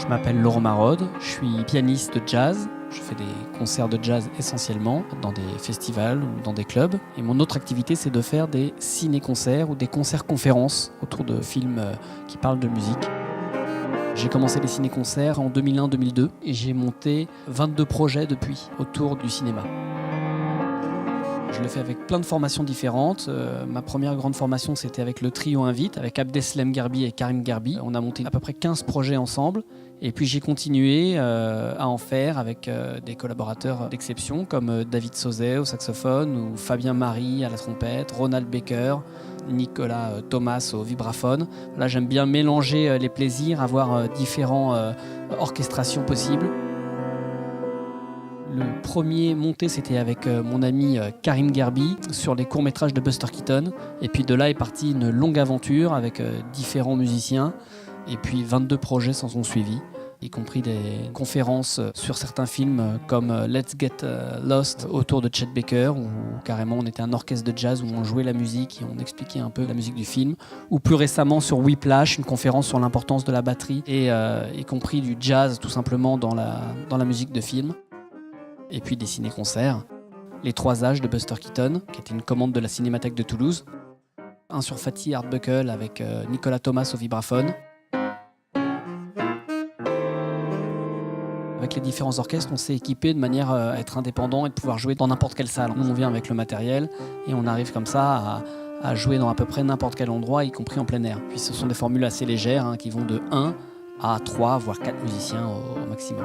Je m'appelle Laurent Marode, je suis pianiste de jazz. Je fais des concerts de jazz essentiellement dans des festivals ou dans des clubs. Et mon autre activité, c'est de faire des ciné-concerts ou des concerts-conférences autour de films qui parlent de musique. J'ai commencé les ciné-concerts en 2001-2002 et j'ai monté 22 projets depuis autour du cinéma. Je le fais avec plein de formations différentes. Ma première grande formation, c'était avec le trio Invite, avec Abdeslam Garbi et Karim Garbi. On a monté à peu près 15 projets ensemble. Et puis j'ai continué à en faire avec des collaborateurs d'exception comme David Sauzet au saxophone ou Fabien Marie à la trompette, Ronald Baker, Nicolas Thomas au vibraphone. Là, j'aime bien mélanger les plaisirs, avoir différentes orchestrations possibles. Le premier monté, c'était avec mon ami Karim Garbi sur les courts-métrages de Buster Keaton. Et puis de là est partie une longue aventure avec différents musiciens. Et puis 22 projets s'en sont suivis, y compris des conférences sur certains films comme Let's Get Lost autour de Chet Baker, où carrément on était un orchestre de jazz où on jouait la musique et on expliquait un peu la musique du film. Ou plus récemment sur Whiplash, une conférence sur l'importance de la batterie et y compris du jazz tout simplement dans la musique de film. Et puis des ciné-concerts, Les Trois Âges de Buster Keaton, qui était une commande de la Cinémathèque de Toulouse, un sur Fatih Arbuckle avec Nicolas Thomas au vibraphone. Avec les différents orchestres, on s'est équipé de manière à être indépendant et de pouvoir jouer dans n'importe quelle salle. Nous, on vient avec le matériel et on arrive comme ça à jouer dans à peu près n'importe quel endroit, y compris en plein air. Puis ce sont des formules assez légères qui vont de 1 à 3, voire 4 musiciens au maximum.